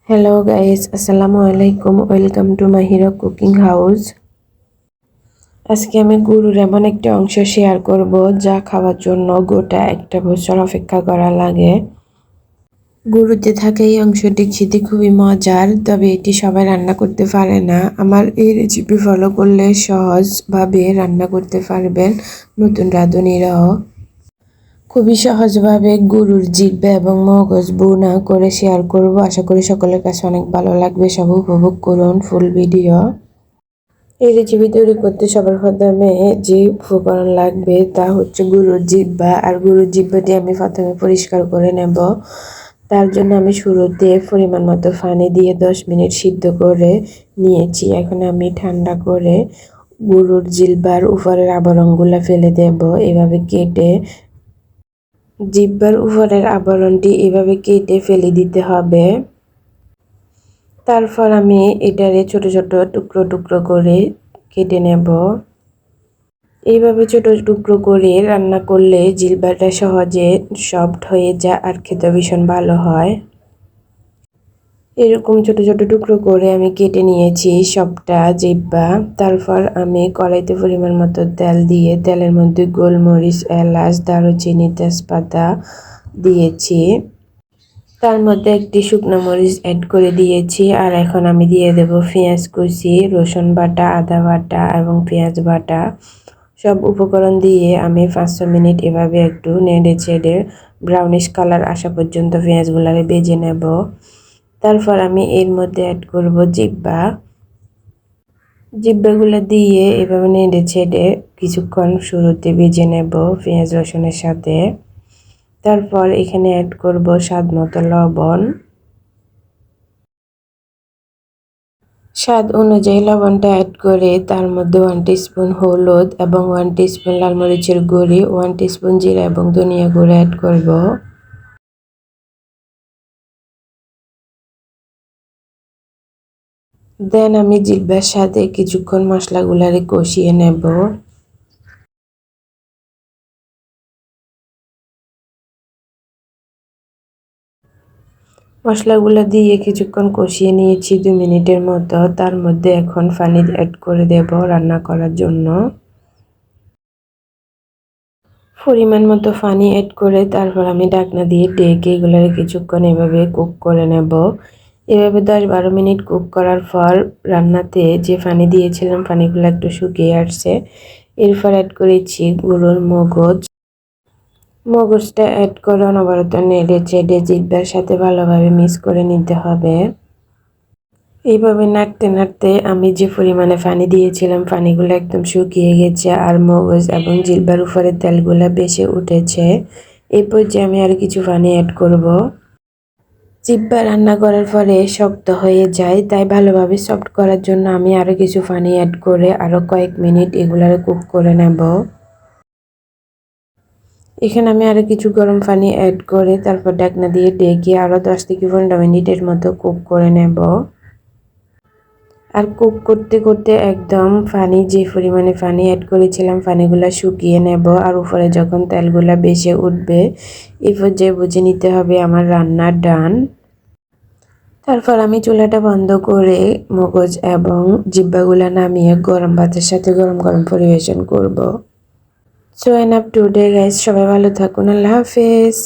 Hello guys, আসসালামু আলাইকুম। Welcome to my hero cooking house. আজকে আমি গরুর এমন একটা অংশ শেয়ার করব যা খাওয়ার জন্য গোটা একটা বছর অপেক্ষা করা লাগে। গরুতে থাকে এই অংশটি খেতে খুবই মজার, তবে এটি সবাই রান্না করতে পারে না। আমার এই রেসিপি ফলো করলে সহজভাবে রান্না করতে পারবেন নতুন রাঁধুনিরাও। খুবই সহজভাবে গরুর জিহ্বা এবং মগজ ভুনা করে শেয়ার করব। আশা করি সকলের কাছে অনেক ভালো লাগবে। সব উপভোগ করুন ফুল ভিডিও। এই রেসিপি তৈরি করতে সবার প্রথমে যে উপকরণ লাগবে তা হচ্ছে গরুর জিহ্বা। আর গরুর জিহ্বাটি আমি প্রথমে পরিষ্কার করে নেব। তার জন্য আমি শুরুতে পরিমাণ মতো পানি দিয়ে 10 মিনিট সিদ্ধ করে নিয়েছি। এখন আমি ঠান্ডা করে গরুর জিহ্বার উপরের আবরণগুলো ফেলে দেব। এভাবে কেটে জিহ্বার উপরের আবরণটি এভাবে কেটে ফেলে দিতে হবে। তারপর আমি এটারে ছোট ছোট টুকরো টুকরো করে কেটে নেব। এইভাবে ছোট টুকরো করে রান্না করলে জিহ্বাটা সহজে সফট হয়ে যায় আর খেতে ভীষণ ভালো হয়। এরকম ছোট ছোট টুকরো করে আমি কেটে নিয়েছি সবটা জিহ্বা। তারপর আমি কড়াইতে পরিমাণ মতো তেল দিয়ে তেলের মধ্যে গোলমরিচ, এলাচ, দারুচিনি, তেজপাতা দিয়েছি। তার মধ্যে একটি শুকনো মরিচ অ্যাড করে দিয়েছি। আর এখন আমি দিয়ে দেব পেঁয়াজ কুচি, রসুন বাটা, আদা বাটা এবং পেঁয়াজ বাটা। সব উপকরণ দিয়ে আমি 5-6 মিনিট এভাবে একটু নেড়ে চেড়ে ব্রাউনিশ কালার আসা পর্যন্ত পেঁয়াজগুলারে ভেজে নেব। তারপর আমি এর মধ্যে অ্যাড করব জিহ্বাগুলো দিয়ে এভাবে নেড়ে ছেড়ে কিছুক্ষণ শুরুতে ভেজে নেব পেঁয়াজ রসুনের সাথে। তারপর এখানে অ্যাড করব স্বাদ মতো লবণ। স্বাদ অনুযায়ী লবণটা অ্যাড করে তার মধ্যে 1 টিস্পুন হলুদ এবং 1 টিস্পুন লাল মরিচের গুঁড়ি, 1 টিস্পুন জিরা এবং ধনিয়া গুঁড়ো অ্যাড করব। দেন আমি জিহ্বার সাথে কিছুক্ষণ মশলাগুলারে কষিয়ে নেব। মশলাগুলো দিয়ে কিছুক্ষণ কষিয়ে নিয়েছি 2 মিনিটের মতো। তার মধ্যে এখন পানি অ্যাড করে দেব রান্না করার জন্য। পরিমাণ মতো পানি অ্যাড করে তারপর আমি ঢাকনা দিয়ে ঢেকে এগুলোর কিছুক্ষণ এভাবে কুক করে নেব। এভাবে 10-12 মিনিট কুক করার পর রান্নাতে যে পানি দিয়েছিলাম পানিগুলো একটু শুকিয়ে আসছে। এরপর অ্যাড করেছি গরুর মগজটা অ্যাড করে অনবরত নেড়ে চেড়ে জিহ্বার সাথে ভালোভাবে মিক্স করে নিতে হবে। এইভাবে নাড়তে নাড়তে আমি যে পরিমাণে পানি দিয়েছিলাম পানিগুলো একদম শুকিয়ে গেছে আর মগজ এবং জিহ্বার উপরে তেলগুলো বেশি উঠেছে। এই পর্যায়ে আমি আর কিছু পানি অ্যাড করব। জিহ্বা রান্না করার পরে শক্ত হয়ে যায়, তাই ভালোভাবে সফট করার জন্য আমি আরও কিছু পানি অ্যাড করে আরও কয়েক মিনিট এগুলার কুক করে নেব। এখানে আমি আরও কিছু গরম পানি অ্যাড করে তারপর ঢাকনা দিয়ে ঢেকে আরও 10-15 মিনিটের মতো কুক করে নেব। আর কুক করতে করতে একদম যে পরিমাণে পানি অ্যাড করেছিলাম পানিগুলো শুকিয়ে নেব। আর উপরে যখন তেলগুলা বেশি উঠবে এই পর্যায়ে বুঝে নিতে হবে আমার রান্না ডান। তারপর আমি চুলাটা বন্ধ করে মগজ এবং জিহ্বাগুলা নামিয়ে গরম ভাতের সাথে গরম গরম পরিবেশন করব। সো এনাফ টুডে গাইস, সবাই ভালো থাকুন। আল্লাহ হাফেজ।